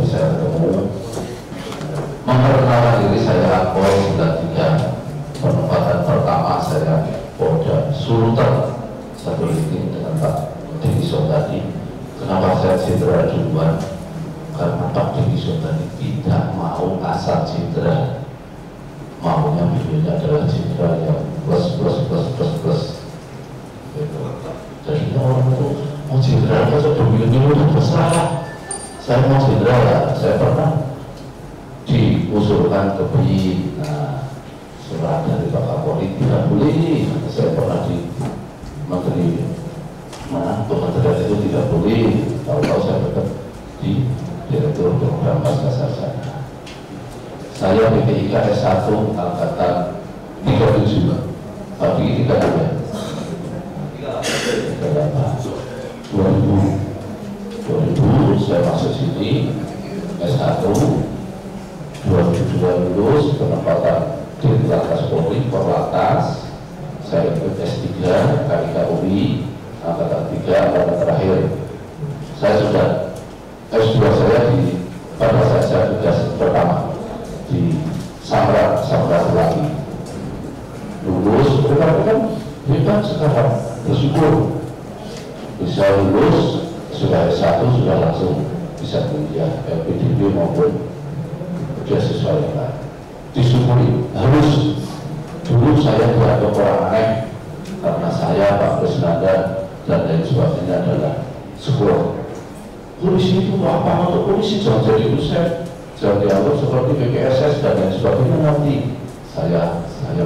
bisa ketemu. Memperkenalkan diri, saya Akpol 93. Penempatan pertama saya Polda Sultan, satu meeting dengan Pak Diki tadi. Kenapa saya cedera duluan? Karena Pak Diki tadi tidak mau asal cedera, maunya videonya adalah cedera yang plus. Jadi orang itu mau cedera aja sudah milu-milu itu terserah. Saya mau cedera ya, saya pernah diusulkan ke BIN. Nah, surat dari Pak Kapolri tidak boleh. Saya pernah di Menteri Kementerian itu tidak boleh. Tahu-tahu saya tetap di Direktur Program Pasca Sarjana. Saya PPIK S1 angkatan 37. Tapi tidak ada. 2000 saya masuk sini S1, 2002 lulus penempatan di Lantas Polri Korlantas. Saya ikut S3 KIK UI angkatan 3 angkatan terakhir. Saya sudah S2 saya pada saat saya tugas pertama di Samrat lagi lulus. Rekan-rekan hebat sekarang, bersyukur bisa lulus, sudah S1 sudah langsung bisa kuliah LPDP maupun beasiswa yang lain. Disyukuri. Harus dulu saya dianggap orang aneh karena saya, Pak Presnanda dan lain sebagainya adalah sekolah. Polisi itu apa? Untuk polisi jangan jadi dosen, jangan dianggap seperti PPSS dan lain sebagainya. Nanti saya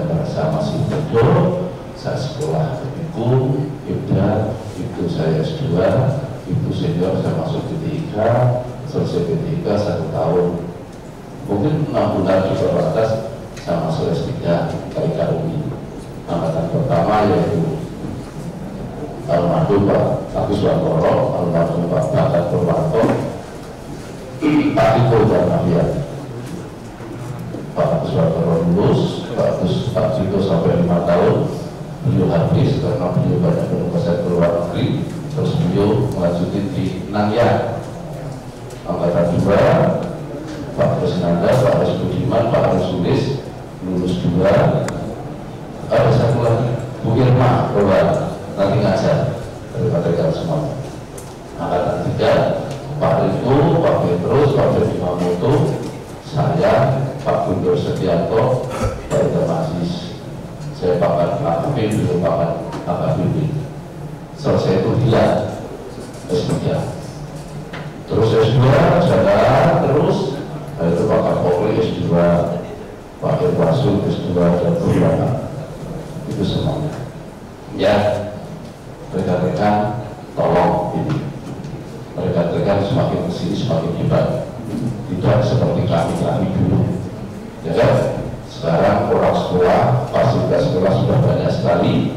merasa masih bodoh. Saya sekolah hukum, IPDA, itu saya S2, itu senior saya masuk PTIK, selesai PTIK 1 tahun, mungkin 6 bulan di Korlantas saya masuk S3 KIK UI. Angkatan pertama yaitu almarhum Pak Agus Wantoro, almarhum Pak Bakat Purwanto, Pak Tiko dan Nafian. Pak Agus Wantoro lulus, Pak Tiko sampai 5 tahun. Beliau habis karena beliau banyak berkesan ke luar negeri, terus beliau melanjutkan di Nangya. Angkatan 2 Pak Presnanda, Pak Aris Budiman, Pak Aris Sulis lulus 2. Ada satu lagi Bu Irma keluar nanti ngajar dari rekan semua. Angkatan 3 Pak Riko, Pak Petrus, Pak Fedi Mamoto, saya, Pak Guntur Setianto, Pak Ida Masis. Saya pakar AKP, beliau pakar AKBP. Selesai itu hilang S3. Terus S2 jalan terus. Itu Pak Kapolri S2, Pak Irwasu S2 dan beberapa. Itu semuanya. Ya, rekan-rekan tolong ini. Rekan-rekan semakin kesini semakin hebat. Tidak seperti kami dulu. Ya kan? Sekarang orang sekolah, fasilitas sekolah sudah banyak sekali.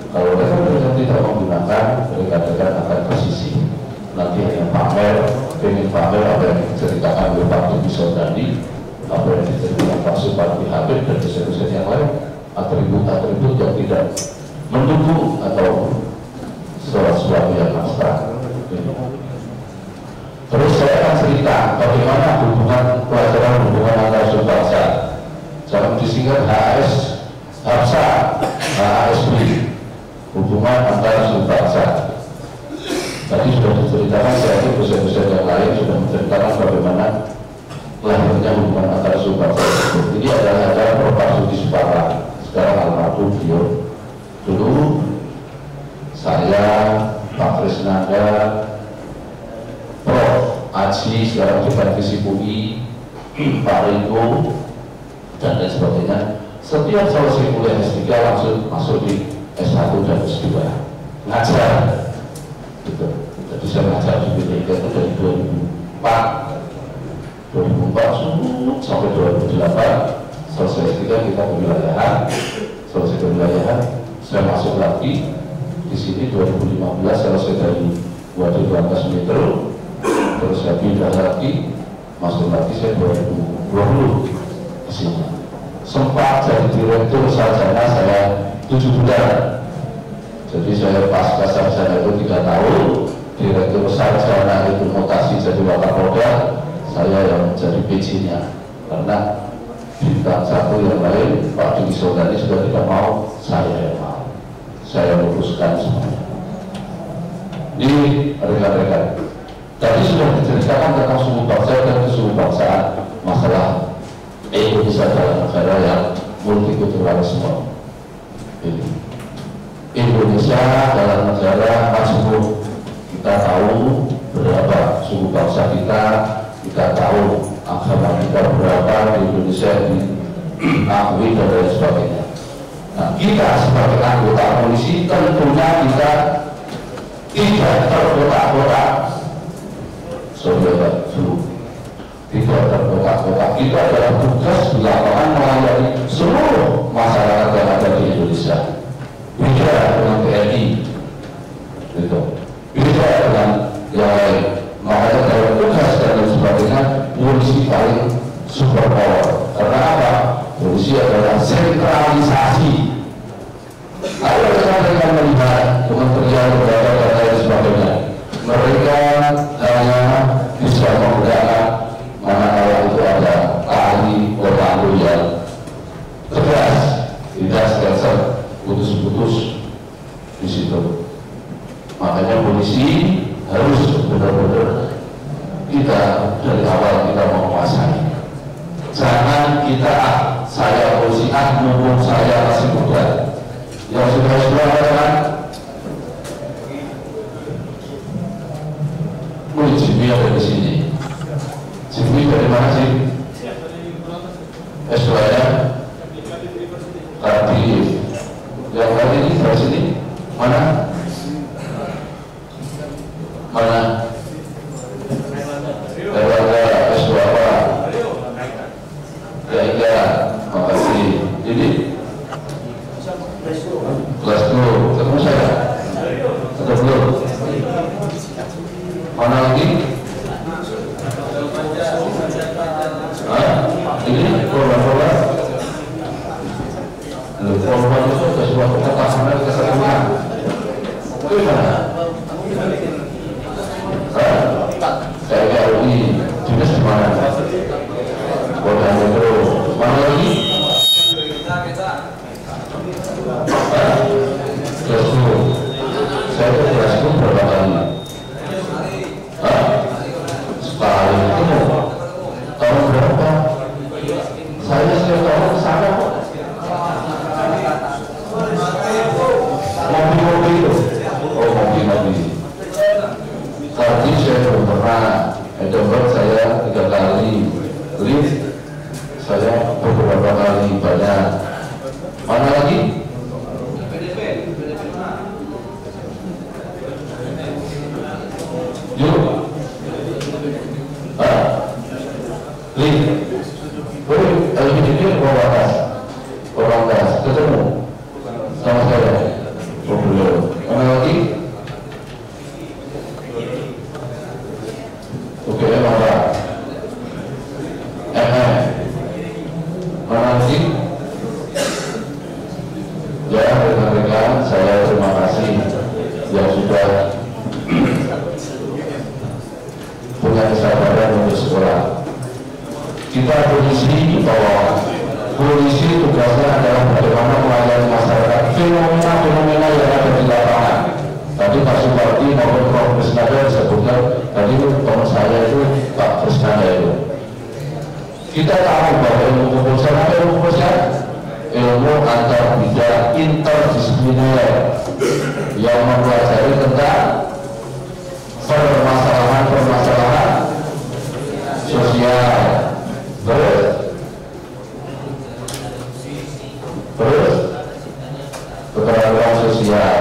Kalau rekan-rekan tidak menggunakan, rekan-rekan akan tersisih. Nanti hanya pamer, ingin pamer apa yang diceritakan oleh Pak Diki tadi, apa yang diceritakan Pak Supandi Habib dan dosen-dosen yang lain, atribut-atribut yang tidak mendukung atau sesuatu yang abstrak. Terus saya akan cerita bagaimana hubungan pelajaran antar subbangsa. Jangan disingkat HS, HAPSA, HASB, hubungan antar subbangsa. Tadi sudah diceritakan, saya itu dosen-dosen yang lain sudah menceritakan bagaimana lahirnya hubungan antar subbangsa. Ini adalah acara Prof. Sudi Supara, sekarang almarhum beliau. Dulu saya, Pak Krisnanda, Prof. Aji, sekarang juga Visi UI, Pak Riko, dan lain sebagainya. Setiap selesai kuliah S3 langsung masuk di S1 dan S2 ngajar gitu. Jadi saya ngajar di PTIK itu dari 2004 sampai 2008. Selesai S3 kita kewilayahan, selesai kewilayahan saya masuk lagi di sini 2015 selesai dari Waduh 12 meter, terus saya pindah lagi, masuk lagi saya 2020 ke sini. Sempat jadi direktur sarjana saya 7 bulan. Jadi saya pasca sarjana itu 3 tahun, direktur sarjana itu mutasi jadi Wakapolda, saya yang menjadi PJ-nya, karena bintang satu yang lain Pak Diki Sondani sudah tidak mau, saya yang mau, saya luruskan semuanya. Ini rekan-rekan, tadi sudah diceritakan tentang suku bangsa dan kesububangsaan, masalah Indonesia adalah negara yang multikulturalisme. Ini Indonesia adalah negara majmuk. Kita tahu berapa suku bangsa kita tahu agama kita berapa di Indonesia, diakui dan lain sebagainya. Nah, kita sebagai anggota polisi tentunya kita tidak terkotak-kotak. Saudara dulu tidak terkotak-kotak. Kita adalah tugas di lapangan melayani seluruh masyarakat yang ada di Indonesia. Beda dengan TNI, gitu. Beda dengan yang lain. Makanya dalam tugas dan lain sebagainya, polisi paling super power. Karena apa? Polisi adalah sentralisasi. Ada rekan-rekan melihat kementerian, lembaga dan lain sebagainya. Mereka hanya bisa menggunakan manakala itu ada ahli komando yang tegas, tidak sekesar putus-putus di situ. Makanya polisi harus benar-benar kita dari awal kita menguasai. Jangan kita saya polisi mumpung saya masih muda. Yang sudah kan Jimmy ada di sini. Jimmy dari mana sih? S2 ya? Tadi yang lain ini dari sini mana? Mana? Lewat S2 apa? Ya iya, makasih. Jadi kelas 2 ketemu saya. Ketemu. Mana lagi? Ini korban-korban. Korban itu sudah sebuah ketahanan kesatuan. Itu mana? Saya RUI, dinas di mana? Polda Metro. Mana lagi? Kelas 2. Saya ke kelas 2 berapa kali? Sekali ketemu. Tahun berapa? Saya setiap tahun kesana kok. Mobil-mobil itu. Oh, mobil-mobil. Tadi saya belum pernah. Coba saya 3 kali. Lift saya beberapa kali banyak. Mana lagi? Yuk. Lift. Boleh, kalau begini orang atas ketemu sama saya. Oh belum. Mana lagi? Oke, mana? Mana lagi? Ya, rekan-rekan, saya terima kasih yang sudah punya kesabaran untuk sekolah. Kita polisi bahwa polisi tugasnya adalah bagaimana melayani masyarakat, fenomena-fenomena yang ada di lapangan. Tadi Pak Suparti maupun Prof. Krisnada disebutkan, tadi teman saya itu Pak Krisnada itu. Kita tahu bahwa ilmu kepolisian apa ilmu kepolisian? Ilmu antar bidang interdisipliner yang mempelajari tentang permasalahan-permasalahan sosial. Terus keterangan sosial.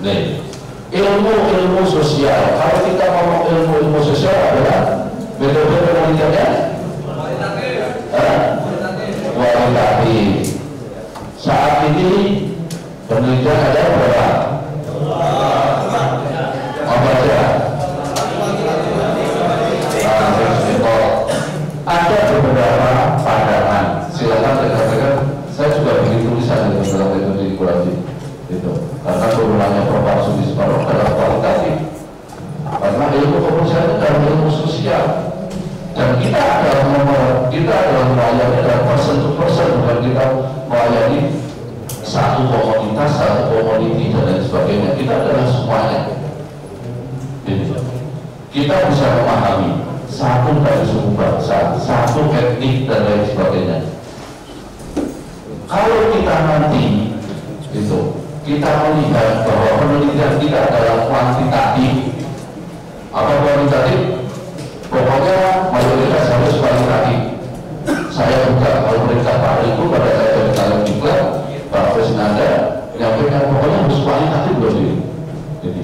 Nih, ilmu sosial. Kalau kita ngomong ilmu sosial adalah metode penelitiannya kualitatif. Saat ini penelitian ada berapa? Apa aja? Ada beberapa pandangan. Silakan rekan-rekan. Saya juga bikin tulisan itu dalam metode kualitatif itu. Karena turunannya Prof. Sudi Suparno adalah kualitatif. Karena ilmu kepolisian itu adalah ilmu sosial. Dan kita melayani dan person to person, bukan kita melayani satu komunitas, satu komoditi dan lain sebagainya. Kita adalah semuanya. Jadi, kita bisa memahami satu dari suku bangsa, satu etnik dan lain sebagainya. Kalau kita nanti itu kita melihat bahwa penelitian kita adalah kuantitatif, apa kuantitatif? Pokoknya mayoritas harus kualitatif. Saya buka kalau mereka Pak itu pada saya dari dalam diklat Pak Presnanda menyampaikan pokoknya harus kualitatif loh ini. Jadi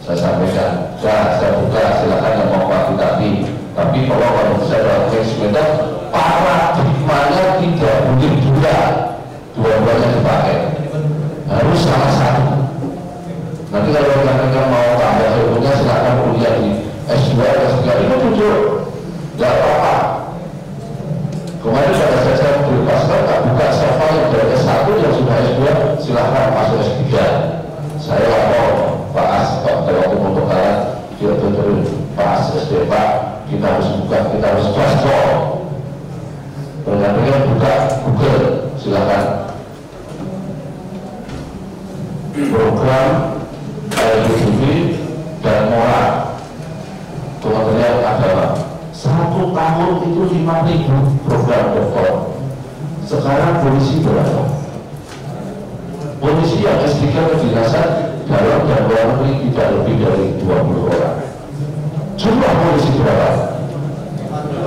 saya sampaikan, saya buka silakan yang mau kuantitatif. Tapi kalau saya dalam eksperimen paradigmanya tidak boleh dua-duanya dipakai, harus salah satu. Nanti kalau rekan-rekan mau tambah ilmunya silakan kuliah di S2, S3 itu jujur, nggak apa-apa. Kemarin pada saya bebaskan, tak buka siapa yang dari S1 yang sudah S2 silahkan masuk S3. Saya lapor Pak As, Pak waktu untuk kalian dia tuturin Pak As SD Pak, kita harus buka, kita harus transport. Rekan-rekan buka Google, silahkan. Program LGBTQ dan moral Kementerian Agama 1 tahun itu 5.000 program dokter. Sekarang polisi berapa? Polisi yang S3 kedinasan dalam dan luar negeri tidak lebih dari 20 orang. Jumlah polisi berapa?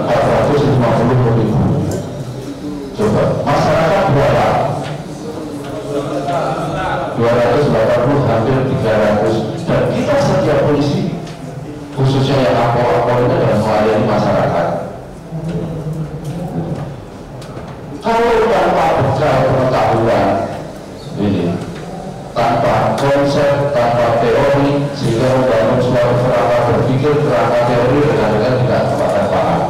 450.000. Coba masyarakat berapa? 280, hampir 300. Dan kita setiap polisi khususnya yang lapor-lapor itu adalah melayani masyarakat. Kalau tanpa bekal pengetahuan ini, tanpa konsep, tanpa teori, sehingga membangun suatu kerangka berpikir, kerangka teori dengan tidak akan paham.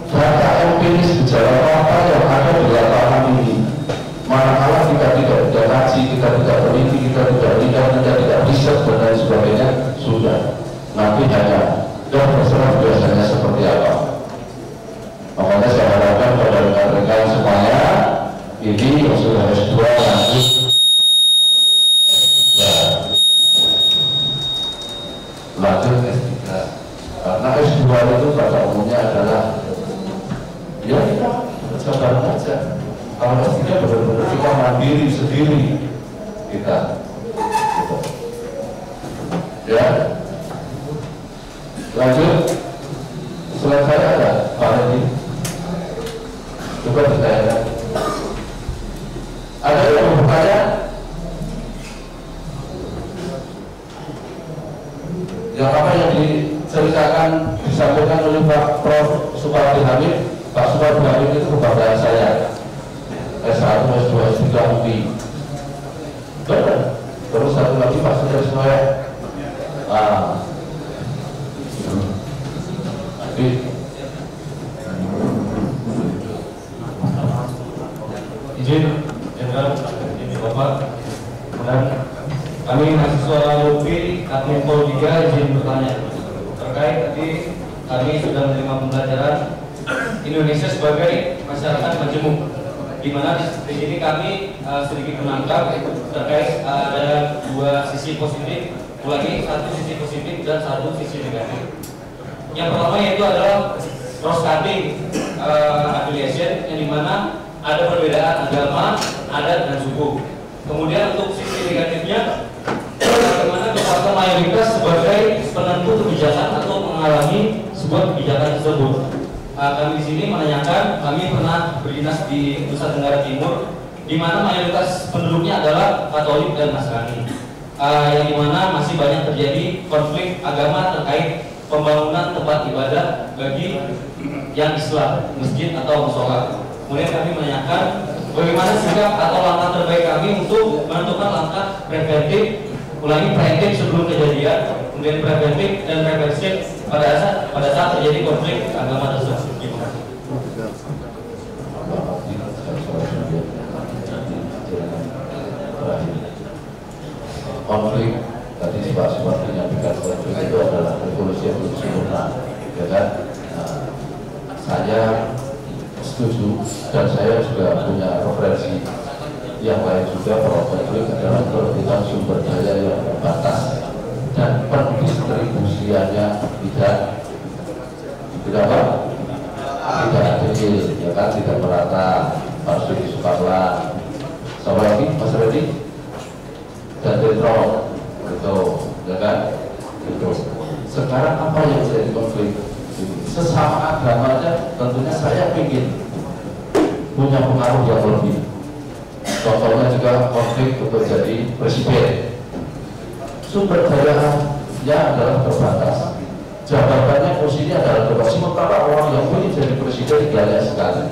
Data empiris gejala apa yang ada di lapangan ini, manakala kita tidak kaji, kita tidak teliti, kita tidak lihat, kita tidak riset dan lain sebagainya, sudah nanti hanya dan terserah biasanya seperti apa. Makanya saya harapkan pada rekan-rekan semuanya ini yang sudah S2 lanjut S3, karena S2 itu pada umumnya adalah ya kita sabar aja. Kalau S3 benar-benar kita mandiri sendiri kita gitu. Ya lanjut, selain saya ada Pak Redi, coba ditanyakan. Ada yang mau bertanya? Yang apa yang diceritakan disampaikan oleh Pak Prof. Supardi Hamid, Pak Supardi Hamid itu kebanggaan saya. S1, S2, S3 UI. Benar. Terus satu lagi Pak Sudarso saya. Izin Jenderal, ini Bapak, dan kami mahasiswa LUPI Admin Pol 3 izin bertanya terkait tadi kami sudah menerima pembelajaran Indonesia sebagai masyarakat majemuk, di mana di sini kami sedikit menangkap terkait ada 2 sisi positif, ulangi 1 sisi positif dan 1 sisi negatif. Yang pertama yaitu adalah cross cutting affiliation, yang dimana ada perbedaan agama, adat, dan suku. Kemudian untuk sisi negatifnya, bagaimana kekuatan mayoritas sebagai penentu kebijakan atau mengalami sebuah kebijakan tersebut. Kami di sini menanyakan, kami pernah berdinas di Nusa Tenggara Timur, di mana mayoritas penduduknya adalah Katolik dan Nasrani, yang dimana masih banyak terjadi konflik agama terkait pembangunan tempat ibadah bagi yang Islam, masjid atau musola. Kemudian kami menanyakan bagaimana sikap atau langkah terbaik kami untuk menentukan langkah preventif, ulangi preventif sebelum kejadian, kemudian preventif dan reversif pada saat terjadi konflik agama tersebut. Konflik tadi Pak Supardi menyampaikan konflik itu adalah revolusi yang belum sempurna, ya kan? Saya setuju, dan saya juga punya referensi yang lain juga bahwa konflik adalah perebutan sumber daya yang terbatas dan pendistribusiannya tidak adil, ya kan, tidak merata, harus disukarlah. Sama lagi Mas Redi dan Dendro itu, ya kan, itu. Sekarang apa yang jadi konflik? Sesama agama aja tentunya saya ingin punya pengaruh yang lebih. Contohnya juga konflik untuk jadi presiden. Sumber dayanya adalah terbatas. Jabatannya, kursinya adalah terbatas. Sementara orang yang ingin jadi presiden banyak sekali.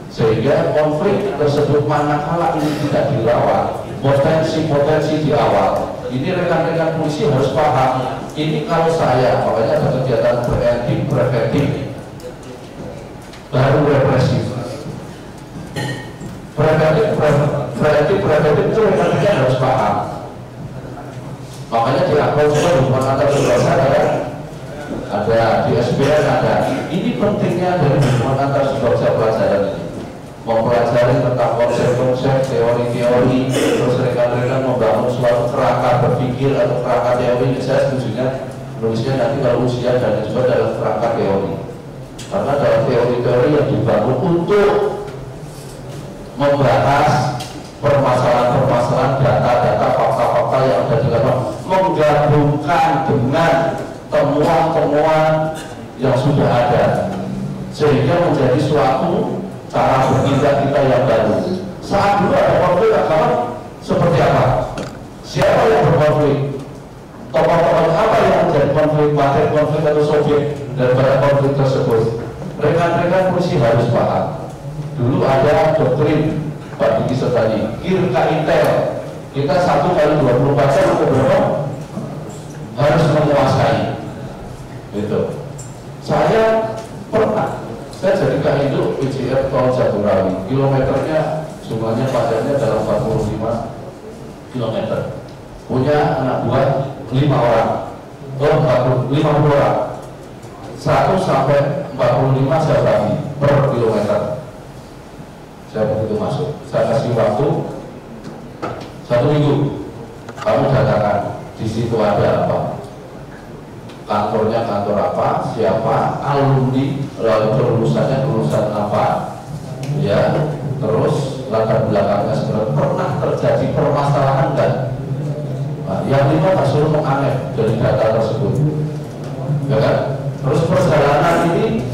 Sehingga konflik tersebut manakala ini tidak dilawan, potensi-potensi di awal. Ini rekan-rekan polisi harus paham. Ini kalau saya, makanya ada kegiatan preventif, baru represif. Preventif itu rekan-rekan harus paham. Makanya di akun juga hubungan antar saudara ada di SBN ada. Ini pentingnya dari hubungan antar saudara pelajaran ini. Mempelajari tentang konsep-konsep, teori-teori, terus rekan-rekan membangun suatu kerangka berpikir atau kerangka teori. Saya setujunya nulisnya nanti kalau usia dan juga dalam kerangka teori. Karena dalam teori-teori yang dibangun untuk membahas permasalahan-permasalahan, data-data, fakta-fakta yang ada di dalam, menggabungkan dengan temuan-temuan yang sudah ada, sehingga menjadi suatu cara bertindak kita yang baru. Saat dulu ada konflik agama seperti apa? Siapa yang berkonflik? Tokoh-tokoh apa yang menjadi konflik, materi konflik atau Soviet dan pada konflik tersebut? Rekan-rekan polisi harus paham. Dulu ada doktrin Pak Diki tadi, Kirka Intel. Kita 1 kali 24 jam atau berapa? Harus menguasai. Gitu. Saya jadi Kahidu PJR tol Jagorawi, kilometernya jumlahnya pajaknya dalam 45 km. Punya anak buah 5 orang, 50 orang. 1 sampai 45 saya bagi per kilometer. Saya begitu masuk, saya kasih waktu 1 minggu. Kamu datangkan, di situ ada apa? Kantornya kantor apa, siapa, alumni, lalu lulusan apa, ya, terus latar belakangnya sebenarnya pernah terjadi permasalahan kan? Nah, yang 5 tak suruh menganeh dari data tersebut, ya kan? Terus perjalanan ini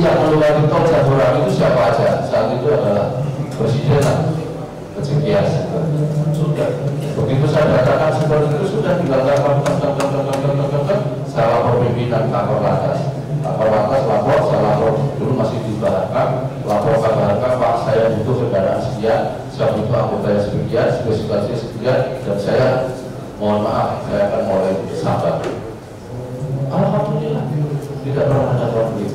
yang melewati tol Jagorawi itu siapa aja? Saat itu adalah presiden Kejekias. Sudah, begitu saya datakan seperti itu sudah dilakukan salah pemimpinan kakor lantas. Kakor lantas lapor, saya lapor dulu masih dibaharkan, lapor kabarkan Pak saya butuh kendaraan sekian, saya butuh anggota sekian, spesifikasi sekian, dan saya mohon maaf saya akan mulai sabar. Alhamdulillah tidak pernah ada konflik.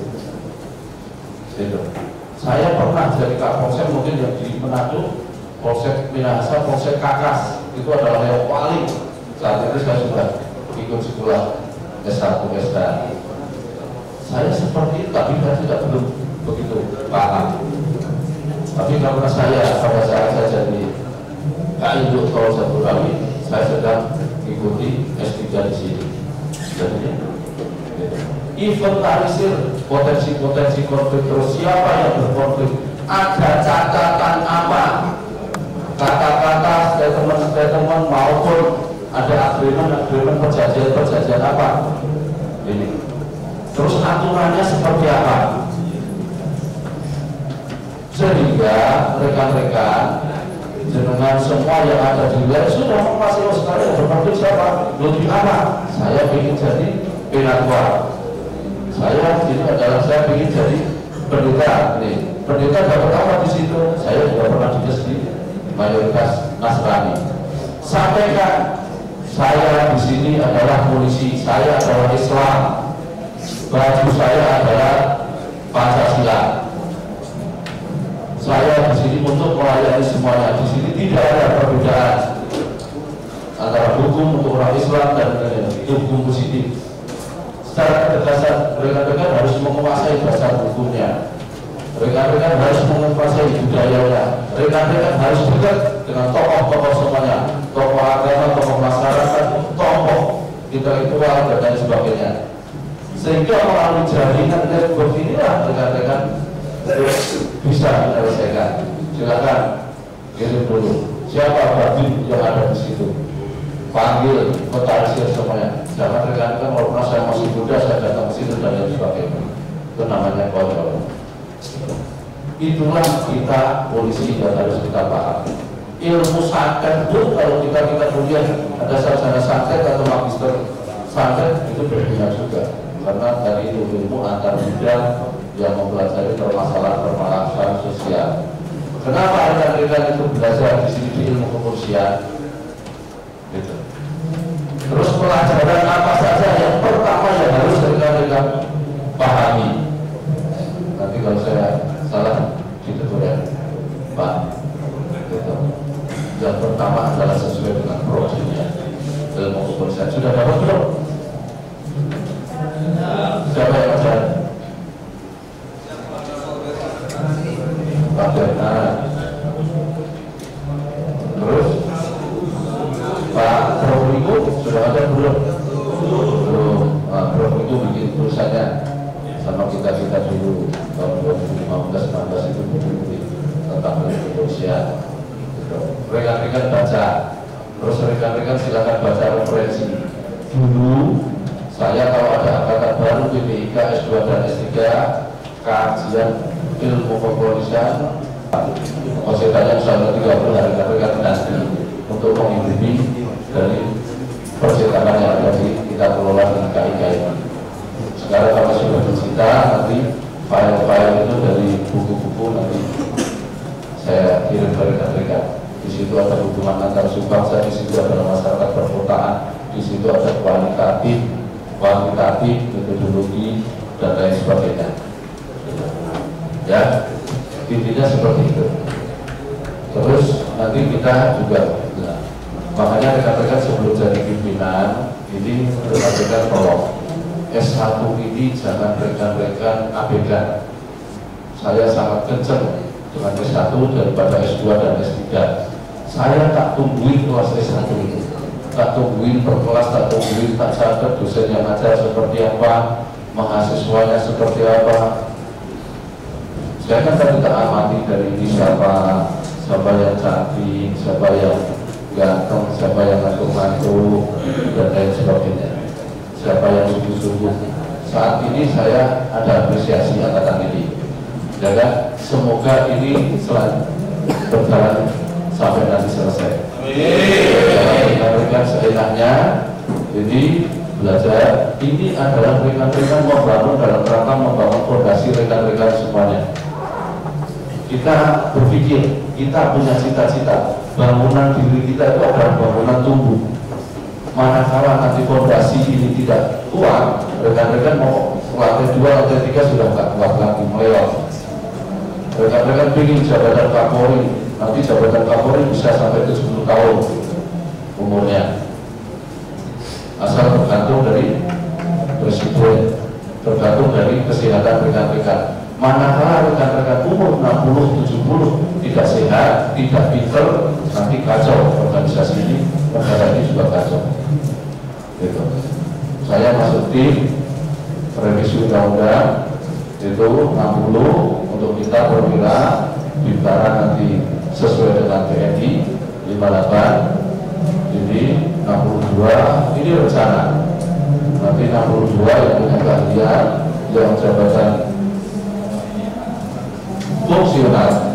Saya pernah jadi kapolsek mungkin yang di Manado, Polsek Minahasa, Polsek Kakas, itu adalah yang paling. Saat itu saya sudah ikut sekolah S1, S2. Saya seperti itu, tapi saya belum begitu paham. Tapi karena saya pada saat saya jadi Kahidu Tol Jagorawi, saya sedang ikuti S3 di sini. Jadi inventarisir potensi-potensi konflik, terus siapa yang berkonflik, ada catatan apa, kata-kata statement maupun ada agreement perjanjian apa ini, terus aturannya seperti apa, sehingga rekan-rekan dengan semua yang ada di wilayah sudah masih sekali berkonflik siapa lebih aman. Saya ingin jadi penakwa, saya ini adalah saya ingin jadi pendeta. Nih pendeta dapat apa di situ? Saya juga pernah tugas di mayoritas Nasrani. Sampaikan saya di sini adalah polisi, saya adalah Islam, baju saya adalah Pancasila. Saya di sini untuk melayani semuanya. Di sini tidak ada perbedaan antara hukum untuk orang Islam dan hukum positif. Secara ketegasan rekan-rekan harus menguasai dasar hukumnya. rekan-rekan harus menguasai budayanya, rekan-rekan harus dekat dengan tokoh-tokoh semuanya, tokoh agama, tokoh masyarakat, tokoh intelektual dan lain sebagainya, sehingga melalui jaringan network inilah rekan-rekan bisa menyelesaikan. Silakan kirim dulu siapa babin yang ada di situ, panggil, notarisir semuanya. Jangan rekan-rekan walaupun saya masih muda saya datang ke situ dan lain sebagainya. Itu namanya kontrol. Itulah kita polisi yang harus kita pahami. Ilmu santet itu kalau kita kuliah ada sarjana santet atau magister santet itu berguna juga, karena dari itu ilmu antar bidang yang mempelajari permasalahan sosial. Kenapa rekan-rekan itu belajar di sini di ilmu kepolisian? Gitu. Terus pelajaran apa saja yang pertama yang harus rekan-rekan pahami? Nanti kalau saya salah ditegur ya, Pak. Gitu. Yang pertama adalah sesuai dengan prodinya ilmu kepolisian. Sudah dapat belum? Siapa yang ajar? Pak Bernard. Terus Pak Prof sudah ada belum? Belum. Prof itu bikin tulisannya sama kita dulu tahun 2015-16 itu buku tentang kepolisian. Rekan-rekan baca, terus rekan-rekan silakan baca referensi. Dulu saya kalau ada angkatan baru PPIK S2 dan S3 kajian ilmu kepolisian, masih tanya selama 30 hari rekan-rekan nanti untuk mengikuti dari percetakan yang ada di kita kelola di KIK ini. Sekarang kalau sudah disita, nanti file-file itu dari buku-buku nanti saya kirim ke rekan-rekan. Di situ ada hubungan antar subbangsa, di situ ada masyarakat perkotaan, di situ ada kualitatif, metodologi dan lain sebagainya. Ya, intinya seperti itu. Terus nanti kita juga, nah, makanya rekan-rekan sebelum jadi pimpinan ini rekan-rekan tolong S1 ini jangan rekan-rekan abaikan. Saya sangat kenceng dengan S1 daripada S2 dan S3. Saya tak tungguin kelas S1 itu, tak tungguin per kelas, tak tungguin, tak catat dosen yang ngajar seperti apa, mahasiswanya seperti apa. Saya kan tadi tak amati dari ini siapa yang cantik, siapa yang ganteng, siapa yang ngantuk-ngantuk dan lain sebagainya, siapa yang sungguh-sungguh. Saat ini saya ada apresiasi angkatan ini, ya kan? Semoga ini selalu berjalan sampai nanti selesai. Rekan-rekan seenaknya ini belajar, ini adalah rekan-rekan membangun dalam rangka membangun fondasi rekan-rekan semuanya. Kita berpikir, kita punya cita-cita, bangunan diri kita itu adalah bangunan tumbuh. Manakala nanti fondasi ini tidak kuat, rekan-rekan mau lantai 2, lantai 3 sudah nggak kuat lagi, melewat. Rekan-rekan ingin jabatan Kapolri, nanti jabatan Kapolri bisa sampai 70 tahun umurnya, asal tergantung dari presiden, tergantung dari kesehatan rekan-rekan. Manakala rekan-rekan umur 60-70 tidak sehat, tidak pinter, nanti kacau organisasi ini, negara ini juga kacau. Gitu. Saya masuk tim revisi undang-undang itu 60 untuk kita perwira bintara nanti sesuai dengan TNI 58, ini 62, ini rencana nanti 62 yang punya keahlian, yang jabatan fungsional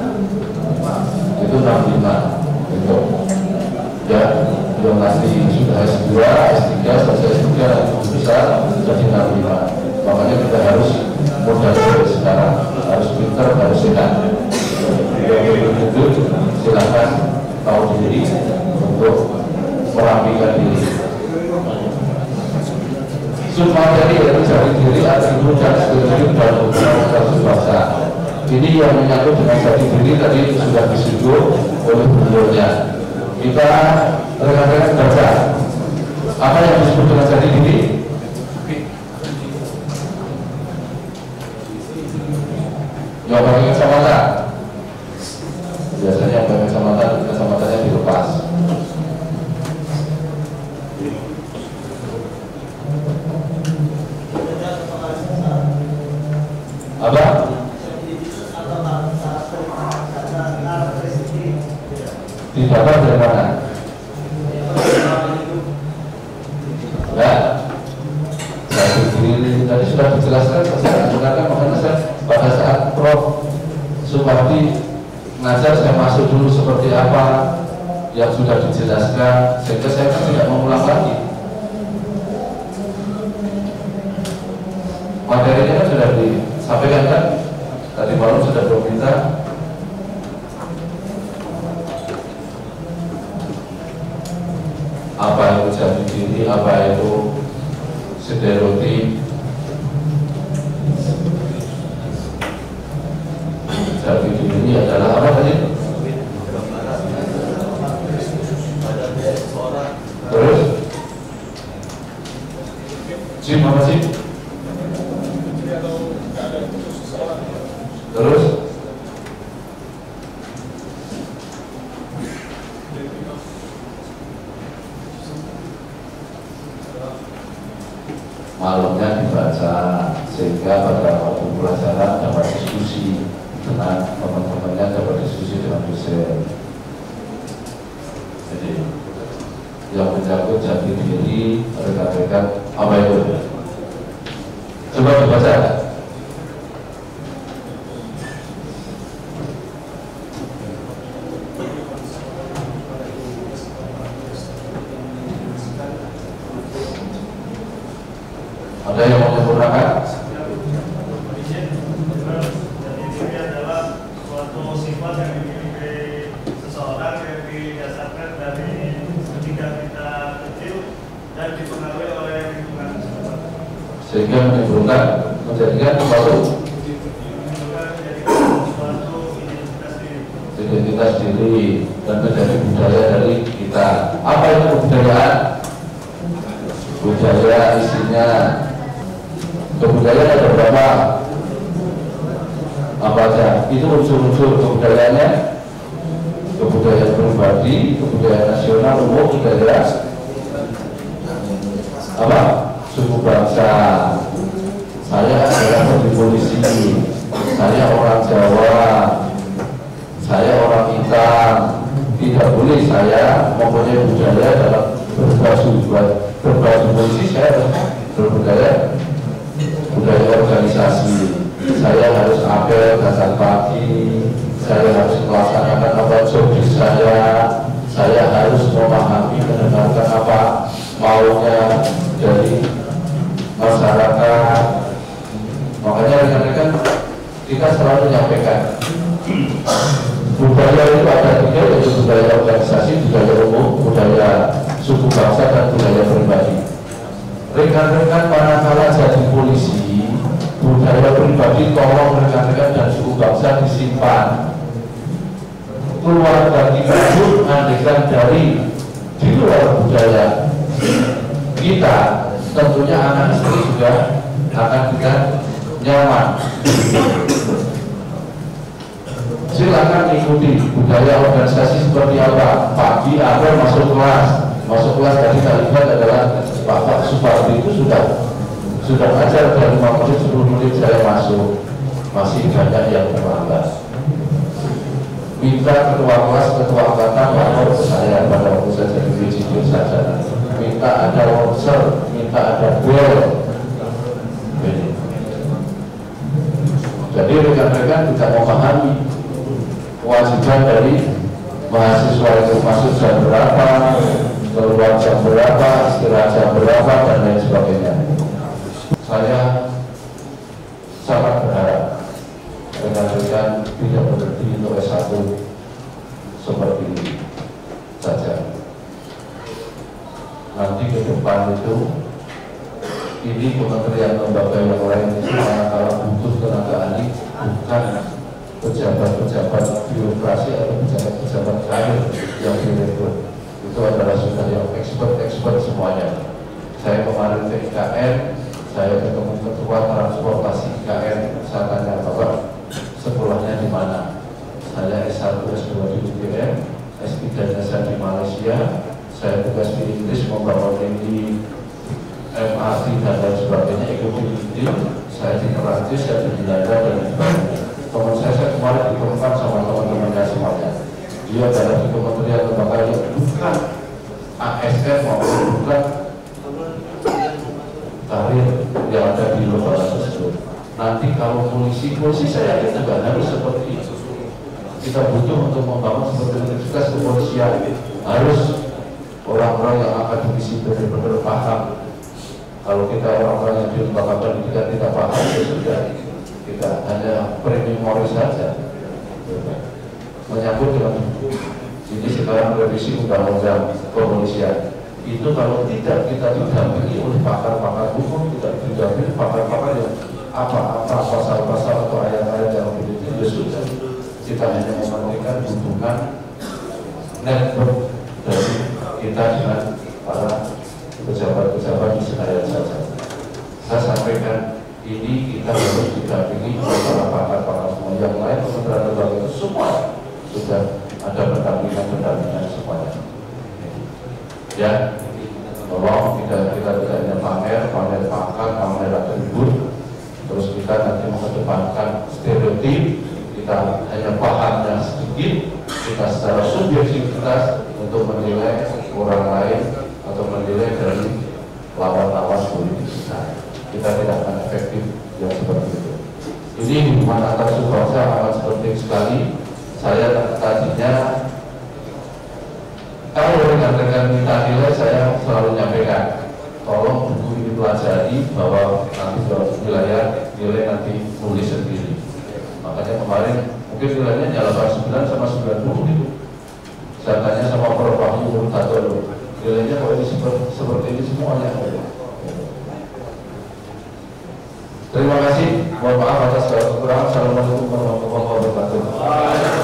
itu 65 itu ya, yang nanti sudah S2, S3, selesai S3 bisa jadi 65. Makanya kita harus modal dari sekarang, harus pintar, harus sehat. Itu silakan tahu diri untuk merapikan diri. Materi yaitu jati diri, atribut dan spesifik dalam hubungan bahasa. Ini yang menyangkut dengan jati diri tadi sudah disinggung oleh beliaunya. Kita rekan-rekan baca apa yang disebut dengan jati diri. Yang pakai kacamata, biasanya pakai kacamatanya dilepas. Apa? Didapat dari mana? Enggak. Tadi sudah dijelaskan, saya gunakan, makanya saya pada saat Prof. Supardi ngajar, saya masuk dulu seperti apa yang sudah dijelaskan, sehingga saya kan tidak mengulang lagi. Materinya kan sudah disampaikan kan, tadi malam sudah meminta. Apa itu jati diri, apa itu stereotip. Jati diri adalah apa tadi? Terus Jim apa sih? Terus malamnya dibaca sehingga pada waktu pelajaran dapat diskusi dengan teman-temannya, dapat diskusi dengan dosen. Jadi yang menyangkut jati diri rekan-rekan apa itu? Coba dibaca. Ada yang mau menyempurnakan? Jati diri adalah suatu sifat yang dimiliki seseorang yang didasarkan dari ketika kita kecil dan dipengaruhi oleh lingkungan sekitar. Sehingga menimbulkan menjadikan suatu identitas diri dan menjadi budaya dari kita. Apa itu kebudayaan? Budaya isinya kebudayaan ada berapa? Apa aja? Itu unsur-unsur kebudayaannya: kebudayaan pribadi, kebudayaan nasional, umum, budaya apa? Suku bangsa. Saya adalah polisi, saya orang Jawa, saya orang hitam. Tidak boleh saya mempunyai budaya dalam berbaju polisi. Saya berbudaya organisasi. Saya harus apel dasar pagi, saya harus melaksanakan apa job saya harus memahami, mendengarkan apa maunya dari masyarakat. Makanya rekan-rekan kita selalu menyampaikan budaya itu ada tiga, yaitu budaya organisasi, budaya umum, budaya suku bangsa, dan budaya pribadi. Rekan-rekan manakala jadi polisi, budaya pribadi tolong rekan-rekan dan suku bangsa disimpan. Keluarga kita pun andekan dari di luar budaya kita, tentunya anak istri juga akan kita nyaman. Silakan ikuti budaya organisasi seperti apa. Pagi awal masuk kelas tadi kita lihat adalah Pak Supardi itu sudah ajar dari 5 menit 10 menit saya masuk, masih banyak yang terlambat. Minta ketua kelas, ketua angkatan lapor ke saya pada waktu saya jadi presidium sarjana. Minta ada workshop, minta ada bel. Jadi rekan-rekan tidak memahami kewajiban dari mahasiswa itu masuk jam berapa, keluar jam berapa, istirahat jam berapa, dan lain sebagainya. Saya sangat berharap rekan-rekan tidak berhenti untuk S1 seperti ini saja. Nanti ke depan itu ini kementerian lembaga yang lain itu kalau butuh tenaga ahli bukan pejabat-pejabat birokrasi atau pejabat-pejabat karir yang direkrut. Itu adalah sudah yang expert semuanya. Saya kemarin ke IKN, saya ketemu ketua transportasi IKN, saya tanya Bapak 10 bisnis, membangun ini MRT dan lain sebagainya, ekonomi. Saya di Perancis, saya di Belanda dan sebagainya. Teman saya kemarin ditemukan sama teman-temannya semuanya. Dia adalah di kementerian lembaga yang bukan ASN maupun bukan karir yang ada di lembaga tersebut. Nanti kalau polisi saya yakin juga harus seperti itu. Kita butuh untuk membangun seperti universitas kepolisian, harus orang-orang yang akademisi benar-benar paham. Kalau kita orang-orang yang di lembaga pendidikan tidak paham, ya sudah, kita hanya prememoris saja. Menyambut dengan ini sekarang revisi undang-undang kepolisian itu, kalau tidak kita didampingi oleh pakar-pakar hukum, tidak didampingi pakar-pakar yang apa-apa pasal-pasal atau ayat-ayat yang begitu, ya sudah, kita hanya mementingkan hubungan network dari kita dengan para pejabat-pejabat di sekalian saja. Saya sampaikan ini kita harus didampingi oleh para pakar-pakar semua. Yang lain kementerian lembaga itu semua sudah ada pendampingan semuanya. Ya, tolong kita tidak hanya pamer pakar, pamer atribut, terus kita nanti mengedepankan stereotip, kita hanya pahamnya sedikit, kita secara subjektivitas untuk menilai orang lain atau menilai dari lawan-lawan politik kita. Kita tidak akan efektif yang seperti itu. Ini hubungan antar subbangsa amat penting sekali. Saya tadinya kalau rekan-rekan minta nilai, saya selalu nyampaikan, tolong buku ini pelajari bahwa nanti wilayah nilai nanti nulis sendiri. Makanya kemarin mungkin nilainya nyala 9 sama 90 itu. Saya tanya sama Prof. Wahyu Tato, nilainya kalau ini seperti ini semuanya. Terima kasih. Mohon maaf atas segala kekurangan. Assalamualaikum warahmatullahi wabarakatuh.